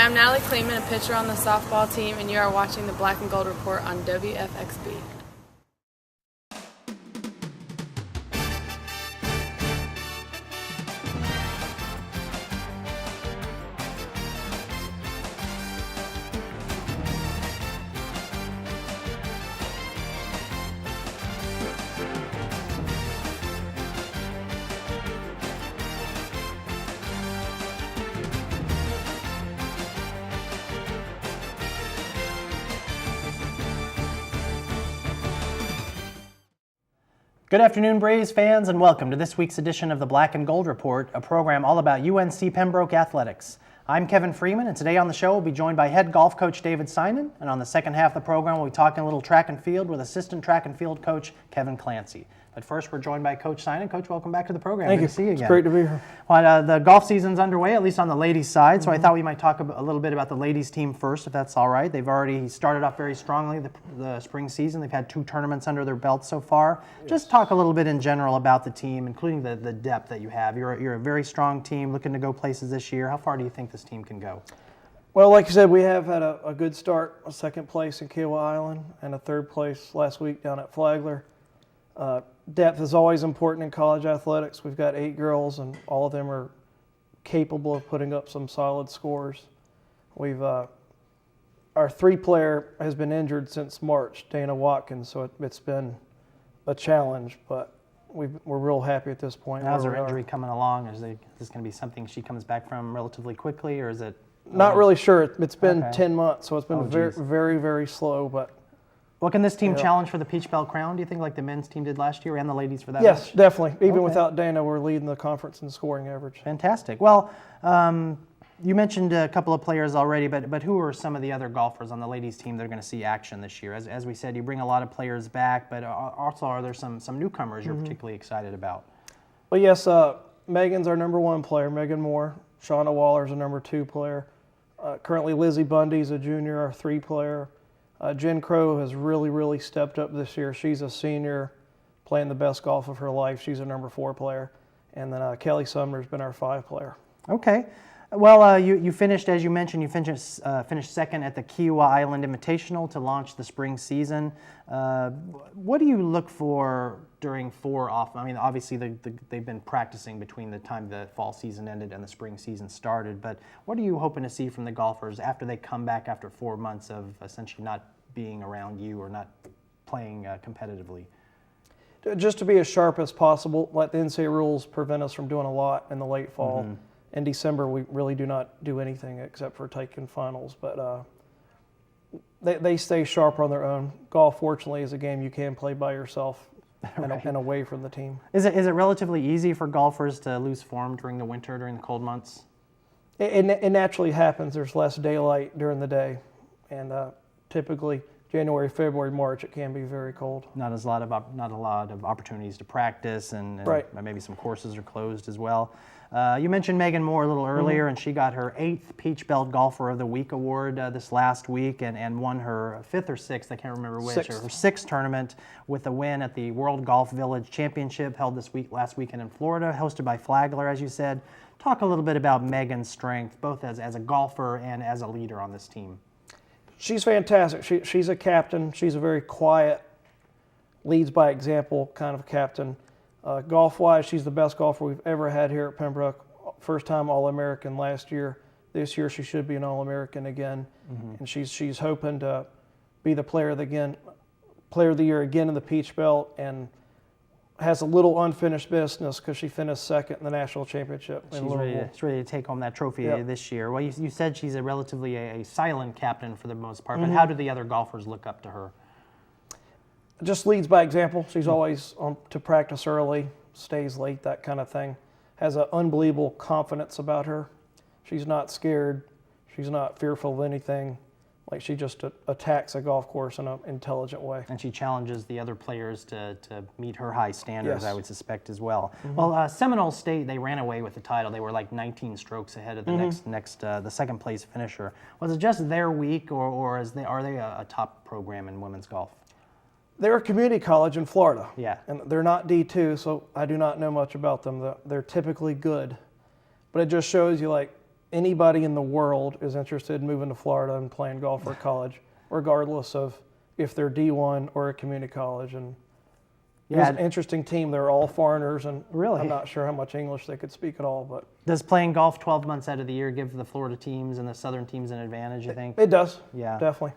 Hi, I'm Natalie Kleeman, a pitcher on the softball team, and you are watching the Black and Gold Report on WFXB. Good afternoon, Braves fans, and welcome to this week's edition of the Black and Gold Report, a program all about UNC Pembroke athletics. I'm Kevin Freeman, and today on the show we'll be joined by head golf coach David Simon, and on the second half of the program we'll be talking a little track and field with assistant track and field coach Kevin Clancy. But first, we're joined by Coach Simon. Coach, welcome back to the program. Thank Good you. to see you again. It's great to be here. Well, the golf season's underway, at least on the ladies' side, so I thought we might talk a little bit about the ladies' team first, if that's all right. They've already started off very strongly the spring season. They've had 2 tournaments under their belt so far. Yes. Just talk a little bit in general about the team, including the depth that you have. You're a very strong team looking to go places this year. How far do you think this team can go? Well, like you said, we have had a good start, a second place in Kiowa Island and a third place last week down at Flagler. Depth is always important in college athletics. We've got 8 girls, and all of them are capable of putting up some solid scores. Our 3-player has been injured since March, Dana Watkins, so it's been a challenge, but we're real happy at this point. How's her injury coming along? Is this going to be something she comes back from relatively quickly, or is it? Not really sure. It's been Okay. 10 months, so it's been very, very slow, but. Well, can this team challenge for the Peach Belt crown, do you think, like the men's team did last year and the ladies for that? Yes, much? definitely. Even without Dana, we're leading the conference in scoring average. Fantastic. Well, you mentioned a couple of players already, but who are some of the other golfers on the ladies team that are going to see action this year? As we said, you bring a lot of players back, but also are there some newcomers you're particularly excited about? Well, yes, Megan's our number 1 player, Megan Moore. Shauna Waller's a number 2 player. Currently, Lizzie Bundy's a junior, our 3 player. Jen Crow has really stepped up this year. She's a senior playing the best golf of her life. She's a number 4 player. And then Kelly Sumner's been our 5 player. Okay. Well, you finished, as you mentioned, finished second at the Kiowa Island Invitational to launch the spring season. What do you look for during 4 off? I mean, obviously they've been practicing between the time the fall season ended and the spring season started, but what are you hoping to see from the golfers after they come back after 4 months of essentially not being around you or not playing competitively? Just to be as sharp as possible. Let the NCAA rules prevent us from doing a lot in the late fall. In December, we really do not do anything except for taking finals, but they stay sharp on their own. Golf, fortunately, is a game you can play by yourself and away from the team. Is it relatively easy for golfers to lose form during the winter, during the cold months? It naturally happens. There's less daylight during the day, and typically January, February, March, it can be very cold. Not a lot of opportunities to practice, and maybe some courses are closed as well. You mentioned Megan Moore a little earlier, and she got her 8th Peach Belt Golfer of the Week award this last week, and won her 5th or 6th, I can't remember which, her 6th tournament with a win at the World Golf Village Championship held last weekend in Florida, hosted by Flagler, as you said. Talk a little bit about Megan's strength, both as a golfer and as a leader on this team. She's fantastic. She's a captain. She's a very quiet, leads by example kind of captain. Golf-wise, she's the best golfer we've ever had here at Pembroke. First-time All-American last year. This year she should be an All-American again, and she's hoping to be the player of the year again in the Peach Belt, and has a little unfinished business because she finished 2nd in the national championship. She's ready to take home that trophy this year. Well, you said she's a relatively a silent captain for the most part, but how do the other golfers look up to her? Just leads by example. She's always on to practice early, stays late, that kind of thing. Has an unbelievable confidence about her. She's not scared. She's not fearful of anything. Like, she just attacks a golf course in an intelligent way. And she challenges the other players to meet her high standards, Yes. I would suspect, as well. Well, Seminole State, they ran away with the title. They were like 19 strokes ahead of the the second place finisher. Was it just their week, or are they a top program in women's golf? They're a community college in Florida. Yeah. And they're not D2, so I do not know much about them. They're typically good. But it just shows you, like, anybody in the world is interested in moving to Florida and playing golf for college, regardless of if they're D1 or a community college. And it was an interesting team. They're all foreigners, and really, I'm not sure how much English they could speak at all. But does playing golf 12 months out of the year give the Florida teams and the Southern teams an advantage, you think? It does. Yeah. Definitely.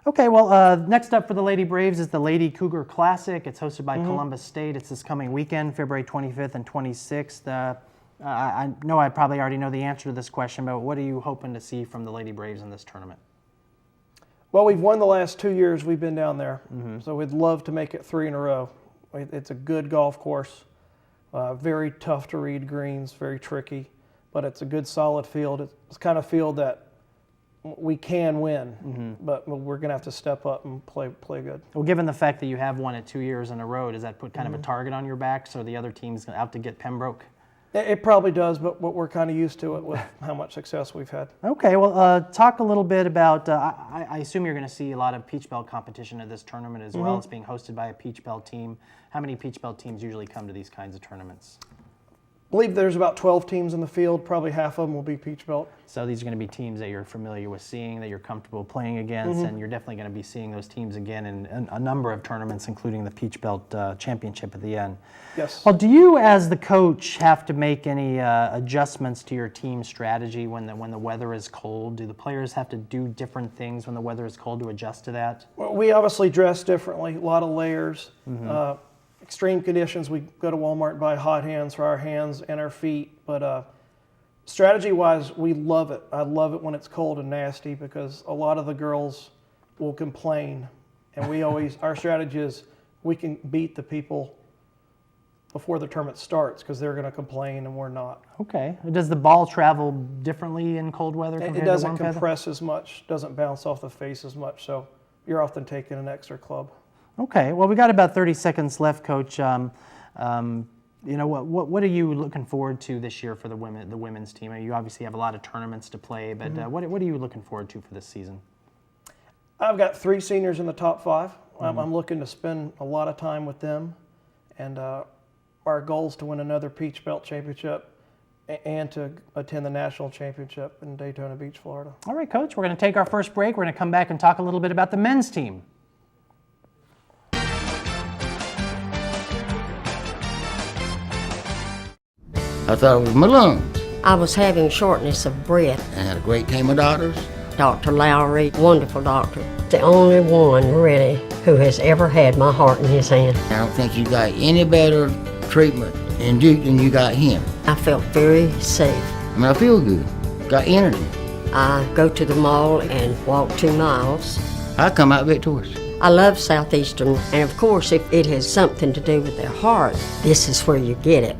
Okay, well, next up for the Lady Braves is the Lady Cougar Classic. It's hosted by Columbus State. It's this coming weekend, February 25th and 26th. I know I probably already know the answer to this question, but what are you hoping to see from the Lady Braves in this tournament? Well, we've won the last 2 years we've been down there, so we'd love to make it 3 in a row. It's a good golf course, very tough to read greens, very tricky, but it's a good solid field. It's the kind of field that we can win, but we're going to have to step up and play good. Well, given the fact that you have won it 2 years in a row, does that put kind of a target on your back so the other team's out to get Pembroke? It probably does, but we're kind of used to it with how much success we've had. Okay, well, talk a little bit about, I assume you're going to see a lot of Peach Belt competition at this tournament as well. It's being hosted by a Peach Belt team. How many Peach Belt teams usually come to these kinds of tournaments? I believe there's about 12 teams in the field. Probably half of them will be Peach Belt. So these are going to be teams that you're familiar with seeing, that you're comfortable playing against, and you're definitely going to be seeing those teams again in a number of tournaments, including the Peach Belt Championship at the end. Yes. Well, do you, as the coach, have to make any adjustments to your team strategy when the weather is cold? Do the players have to do different things when the weather is cold to adjust to that? Well, we obviously dress differently. A lot of layers. Extreme conditions, we go to Walmart and buy hot hands for our hands and our feet. But strategy-wise, we love it. I love it when it's cold and nasty because a lot of the girls will complain. And we always, our strategy is we can beat the people before the tournament starts because they're going to complain and we're not. Okay. Does the ball travel differently in cold weather compared to warm weather? It doesn't compress as much, doesn't bounce off the face as much, so you're often taking an extra club. Okay, well, we got about 30 seconds left, Coach. You know, what are you looking forward to this year for the women's team? You obviously have a lot of tournaments to play, but what are you looking forward to for this season? I've got 3 seniors in the top 5. I'm looking to spend a lot of time with them, and our goal is to win another Peach Belt Championship and to attend the National Championship in Daytona Beach, Florida. All right, Coach, we're going to take our first break. We're going to come back and talk a little bit about the men's team. I thought it was my lungs. I was having shortness of breath. I had a great team of doctors. Dr. Lowry, wonderful doctor. The only one, really, who has ever had my heart in his hand. I don't think you got any better treatment in Duke than you got him. I felt very safe. I mean, I feel good. Got energy. I go to the mall and walk 2 miles. I come out victorious. I love Southeastern, and of course, if it has something to do with their heart, this is where you get it.